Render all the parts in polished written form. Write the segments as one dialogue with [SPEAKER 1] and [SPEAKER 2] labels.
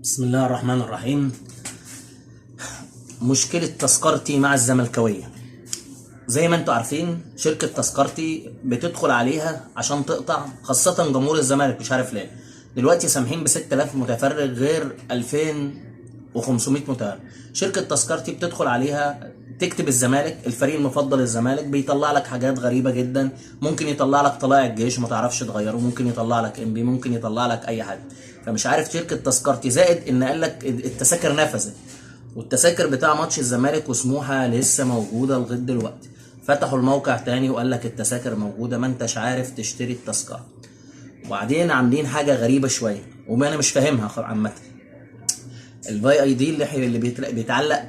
[SPEAKER 1] بسم الله الرحمن الرحيم. مشكلة تذكرتي مع الزملكاوية. زي ما انتوا عارفين شركة تذكرتي بتدخل عليها عشان تقطع، خاصة جمهور الزمالك مش عارف ليه. دلوقتي سامحين ب 6000 متفرج غير 2500 متفرج. شركة تذكرتي بتدخل عليها تكتب الزمالك، الفريق المفضل الزمالك، بيطلع لك حاجات غريبة جدا. ممكن يطلع لك طلائع الجيش ما تعرفش تغيره، ممكن يطلع لك انبي، ممكن يطلع لك اي حاجة. فمش عارف شركة تذكرتي، زائد ان قال لك التذاكر نفذت، والتذاكر بتاع ماتش الزمالك وسموحه لسه موجوده لغايه دلوقتي. فتحوا الموقع تاني وقال لك التذاكر موجوده، ما انتش عارف تشتري التذكره. وبعدين عاملين حاجه غريبه شويه وما انا مش فاهمها عامه. الفاي اي دي اللي بيتعلق،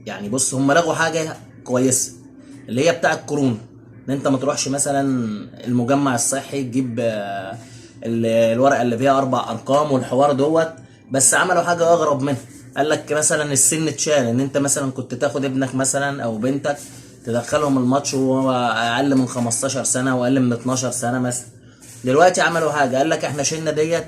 [SPEAKER 1] يعني بص هم لغوا حاجه كويسه اللي هي بتاع الكورونا، ان انت ما تروحش مثلا المجمع الصحي تجيب الورقه اللي فيها 4 ارقام والحوار دوت. بس عملوا حاجه اغرب منها، قال لك مثلا السن اتشال، ان انت مثلا كنت تاخد ابنك مثلا او بنتك تدخلهم الماتش وهو اقل من 15 سنه واقل من 12 سنه مثلا. دلوقتي عملوا حاجه، قال لك احنا شلنا ديت،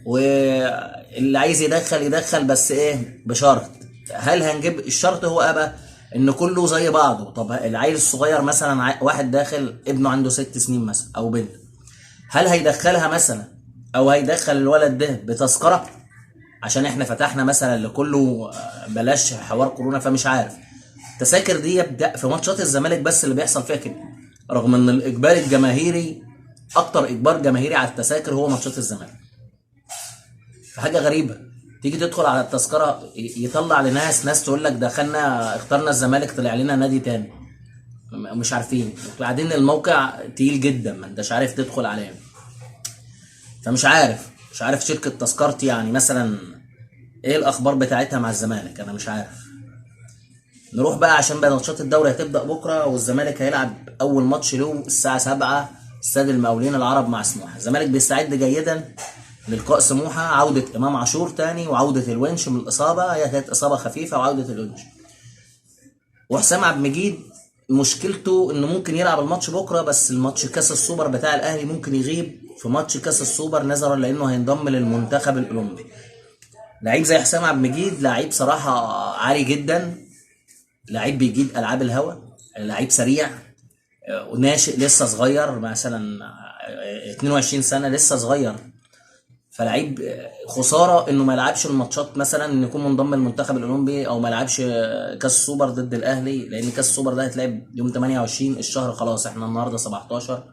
[SPEAKER 1] واللي عايز يدخل يدخل، بس ايه بشرط. هل هنجيب الشرط؟ هو ابى ان كله زي بعضه. طب العيل الصغير مثلا واحد داخل ابنه عنده 6 سنين مثلا او بنت، هل هيدخلها مثلا او هيدخل الولد ده بتذكره؟ عشان احنا فتحنا مثلا لكله بلاش حوار كورونا، فمش عارف. التذاكر دي يبدا في ماتشات الزمالك بس اللي بيحصل فيها كده، رغم ان الاجبار الجماهيري، اكتر اجبار جماهيري على التذاكر هو ماتشات الزمالك. فحاجه غريبه، تيجي تدخل على التذكره يطلع لناس، ناس تقول لك دخلنا اخترنا الزمالك طلع لنا نادي تاني، مش عارفين. بعدين الموقع تقيل جدا ما انتش عارف تدخل عليه. فمش عارف، مش عارف شركه تذكرتي يعني مثلا ايه الاخبار بتاعتها مع الزمالك، انا مش عارف. نروح بقى عشان بقى ماتشات الدوري هتبدا بكره، والزمالك هيلعب اول ماتش له الساعه 7 استاد المقاولين العرب مع سموحه. الزمالك بيستعد جيدا للقاء سموحه، عوده امام عاشور تاني وعوده الونش من الاصابه، هي كانت اصابه خفيفه وعوده الونش. وحسام عبد المجيد مشكلته انه ممكن يلعب الماتش بكره، بس الماتش كاس السوبر بتاع الاهلي ممكن يغيب في ماتش كاس السوبر نظرا لانه هينضم للمنتخب الاولمبي. لعيب زي حسام عبد المجيد لعيب صراحه عالي جدا، لعيب بيجيد العاب الهوا، لعيب سريع، وناشئ لسه صغير مثلا 22 سنه لسه صغير. فلعيب خساره انه ما يلعبش الماتشات، مثلا انه يكون منضم للمنتخب الاولمبي او ما يلعبش كاس السوبر ضد الاهلي، لان كاس السوبر ده هيتلعب يوم 28 الشهر، خلاص احنا النهارده 17.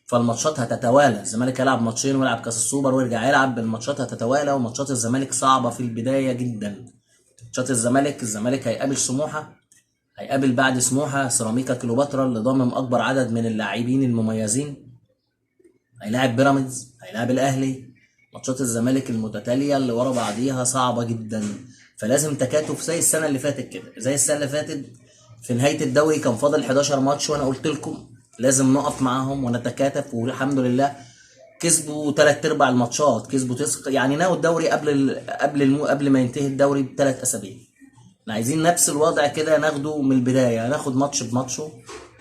[SPEAKER 1] فالماتشات هتتوالى، الزمالك هيلعب ماتشين ويلعب كاس السوبر ويرجع يلعب، الماتشات هتتوالى. وماتشات الزمالك صعبه في البدايه جدا. ماتشات الزمالك هيقابل سموحه، هيقابل بعد سموحه سيراميكا كليوباترا اللي ضامن اكبر عدد من اللاعبين المميزين، هيلاعب بيراميدز، هيلاعب الاهلي. ماتشات الزمالك المتتاليه اللي ورا بعضيها صعبه جدا، فلازم تكاتف زي السنه اللي فاتت كده. زي السنه اللي فاتت في نهايه الدوري كان فاضل 11 ماتش، وانا قلت لكم لازم نقف معاهم ونتكاتف، والحمد لله كسبوا 3/4 الماتشات، كسبوا يعني نهوا الدوري قبل ما ينتهي الدوري ب3 اسابيع. احنا عايزين نفس الوضع كده ناخده من البدايه، ناخد ماتش بماتشه.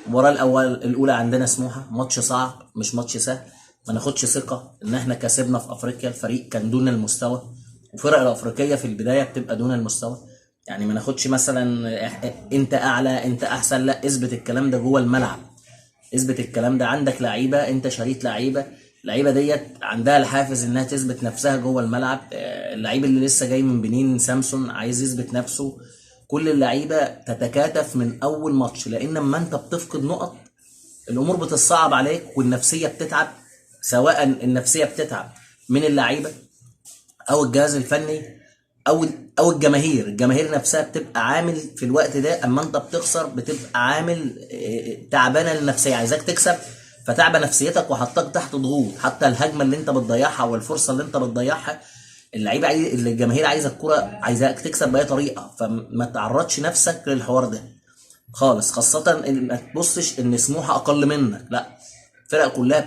[SPEAKER 1] المباراه الاولى عندنا سموحه، ماتش صعب مش ماتش سهل. ما ناخدش ثقه ان احنا كسبنا في افريقيا، الفريق كان دون المستوى، وفرق الافريقيه في البدايه بتبقى دون المستوى. يعني ما ناخدش مثلا انت اعلى انت احسن، لا، اثبت الكلام ده جوه الملعب، اثبت الكلام ده. عندك لعيبه، انت شريت لعيبه، اللعيبه ديت عندها الحافز انها تثبت نفسها جوه الملعب. اللعيب اللي لسه جاي من بنين سامسون عايز يثبت نفسه. كل اللعيبه تتكاتف من اول ماتش، لان لما انت بتفقد نقط الامور بتصعب عليك والنفسيه بتتعب. سواء النفسيه بتتعب من اللعيبه او الجهاز الفني او الجماهير نفسها بتبقى عامل في الوقت ده. اما انت بتخسر بتبقى عامل تعبانه النفسيه، عايزاك تكسب، فتعبى نفسيتك وحطك تحت ضغوط. حتى الهجمه اللي انت بتضيعها والفرصه اللي انت بتضيعها، اللعيبه الجماهير عايزه الكره، عايزاك تكسب باي طريقه، فما تعرضش نفسك للحوار ده خالص. خاصه إن ما تبصش ان سموحه اقل منك، لا، الفرق كلها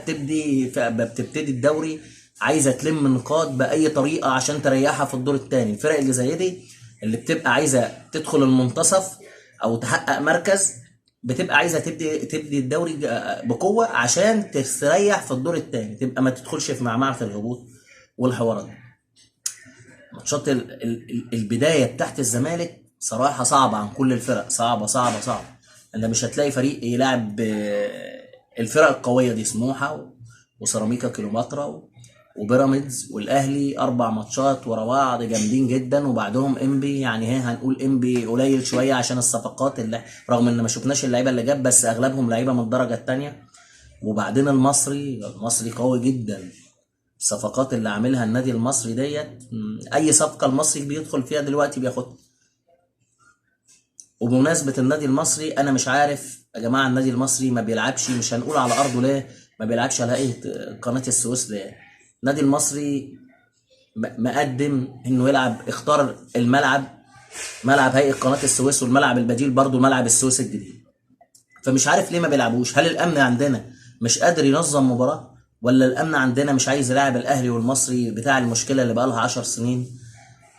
[SPEAKER 1] بتبتدي الدوري عايزه تلم نقاط باي طريقه عشان تريحها في الدور الثاني. الفرق اللي زي دي اللي بتبقى عايزه تدخل المنتصف او تحقق مركز، بتبقى عايزه تبدي الدوري بقوه عشان تستريح في الدور الثاني، تبقى ما تدخلش في معمعه الهبوط والحوارات. ماتشات البدايه بتاعت الزمالك صراحه صعبه عن كل الفرق، صعبه صعبه صعبه. انت مش هتلاقي فريق يلعب الفرق القويه دي، سموحه وسيراميكا كليوباترا وبيراميدز والاهلي، 4 ماتشات ورا بعض جامدين جدا، وبعدهم انبي. يعني هي هنقول انبي قليل شويه عشان الصفقات اللي رغم ان ما شفناش اللعيبه اللي جاب، بس اغلبهم لعيبه من الدرجه الثانيه. وبعدين المصري قوي جدا. الصفقات اللي عاملها النادي المصري ديت، اي صفقه المصري بيدخل فيها دلوقتي بياخدها. وبمناسبه النادي المصري، انا مش عارف يا جماعه النادي المصري ما بيلعبش، مش هنقول على ارضه ليه، ما بيلعبش على قناه السويس ليه؟ النادي المصري مقدم انه يلعب، اختار الملعب ملعب هيئه قناه السويس، والملعب البديل برضه ملعب السويس الجديد. فمش عارف ليه ما بيلعبوش. هل الامن عندنا مش قادر ينظم مباراه، ولا الامن عندنا مش عايز يلاعب الاهلي والمصري بتاع المشكله اللي بقى لها 10 سنين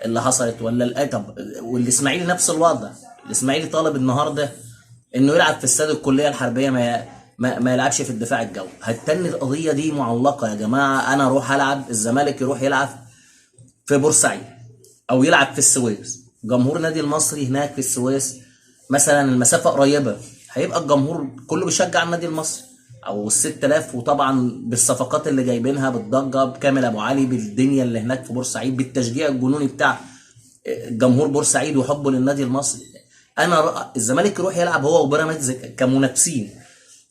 [SPEAKER 1] اللي حصلت، ولا طب والاسماعيلي نفس الوضع. الاسماعيلي طالب النهارده انه يلعب في استاد الكليه الحربيه، ما يلعبش في الدفاع الجوي. هتتني القضيه دي معلقه يا جماعه. انا اروح العب، الزمالك يروح يلعب في بورسعيد او يلعب في السويس، جمهور نادي المصري هناك في السويس مثلا المسافه قريبه، هيبقى الجمهور كله بيشجع النادي المصري او ال6000. وطبعا بالصفقات اللي جايبينها، بالضجه، بكامل ابو علي، بالدنيا اللي هناك في بورسعيد، بالتشجيع الجنوني بتاع جمهور بورسعيد وحبه للنادي المصري. الزمالك يروح يلعب هو وبيراميدز كمنافسين،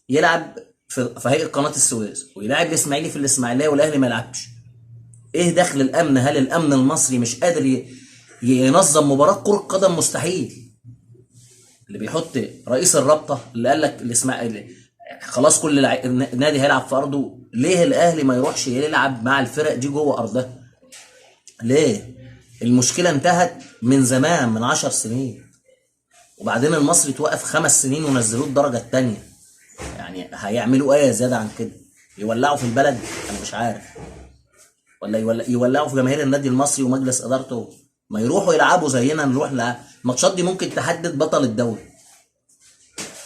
[SPEAKER 1] يلعب في هيئه قناه السويس، ويلعب الاسماعيلي في الاسماعيليه، والاهلي ما يلعبش. ايه دخل الامن؟ هل الامن المصري مش قادر ينظم مباراه كره قدم؟ مستحيل. اللي بيحط رئيس الرابطه اللي قال لك الاسماعيلي خلاص كل نادي هيلعب في ارضه، ليه الاهلي ما يروحش يلعب مع الفرق دي جوه ارضها؟ ليه؟ المشكله انتهت من زمان، من 10 سنين. وبعدين المصري توقف 5 سنين ونزلوه الدرجه الثانيه. يعني هيعملوا ايه زياده عن كده؟ يولعوا في البلد؟ انا مش عارف. ولا يولعوا في جماهير النادي المصري ومجلس ادارته؟ ما يروحوا يلعبوا زينا، نروح الماتشات دي ممكن تحدد بطل الدوري.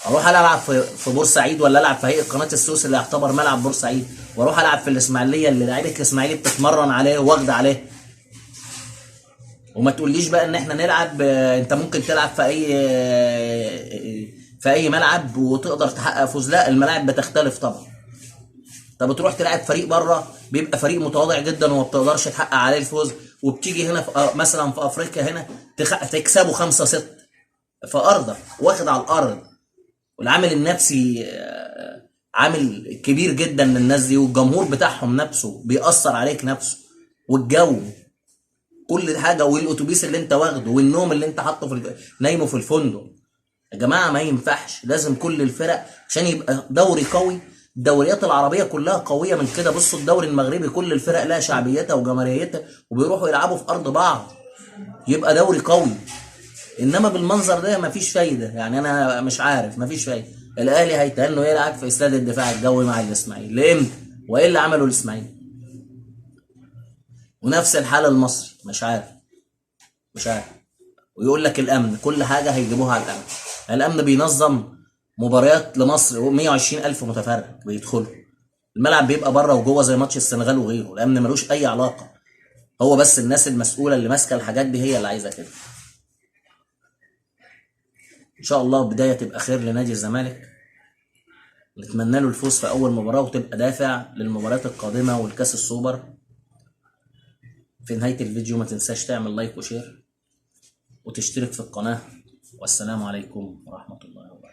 [SPEAKER 1] اروح العب في بورسعيد، ولا العب في هيئه قناه السويس اللي يعتبر ملعب بورسعيد، واروح العب في الاسماعيليه اللي لعيبه الاسماعيلي بتتمرن عليه واخده عليه. وما تقوليش بقى ان احنا نلعب، انت ممكن تلعب في اي ملعب وتقدر تحقق فوز. لا، الملاعب بتختلف طبعا. طب بتروح تلعب فريق بره، بيبقى فريق متواضع جدا وما بتقدرش تحقق عليه الفوز، وبتيجي هنا مثلا في افريقيا هنا تكسبه 5-6 في ارضك، واخد على الارض. والعامل النفسي عامل كبير جدا للناس دي، والجمهور بتاعهم نفسه بيأثر عليك نفسه، والجو، كل حاجه، والاتوبيس اللي انت واخده، والنوم اللي انت حاطه نايمه في الفندق. يا جماعه ما ينفعش، لازم كل الفرق عشان يبقى دوري قوي. الدوريات العربيه كلها قويه من كده. بصوا الدوري المغربي كل الفرق لها شعبيتها وجماهيريتها، وبيروحوا يلعبوا في ارض بعض، يبقى دوري قوي. انما بالمنظر ده مفيش فايده. يعني انا مش عارف، مفيش فايده. الاهلي هيتهنوا يلعب في استاد الدفاع الجوي مع الاسماعيلي لامتى؟ وايه اللي عمله الاسماعيلي؟ ونفس الحاله المصري، مش عارف. ويقول لك الامن، كل حاجه هيجيبوها على الامن. الامن بينظم مباريات لمصر 120,000 متفرج بيدخلوا الملعب، بيبقى بره وجوه زي ماتش السنغال وغيره. الامن ملوش اي علاقه، هو بس الناس المسؤوله اللي ماسكه الحاجات دي هي اللي عايزه كده. ان شاء الله بدايه تبقى خير لنادي الزمالك، نتمنى له الفوز في اول مباراه، وتبقى دافع للمباريات القادمه والكاس السوبر. في نهايه الفيديو ما تنساش تعمل لايك وشير وتشترك في القناه، والسلام عليكم ورحمه الله وبركاته.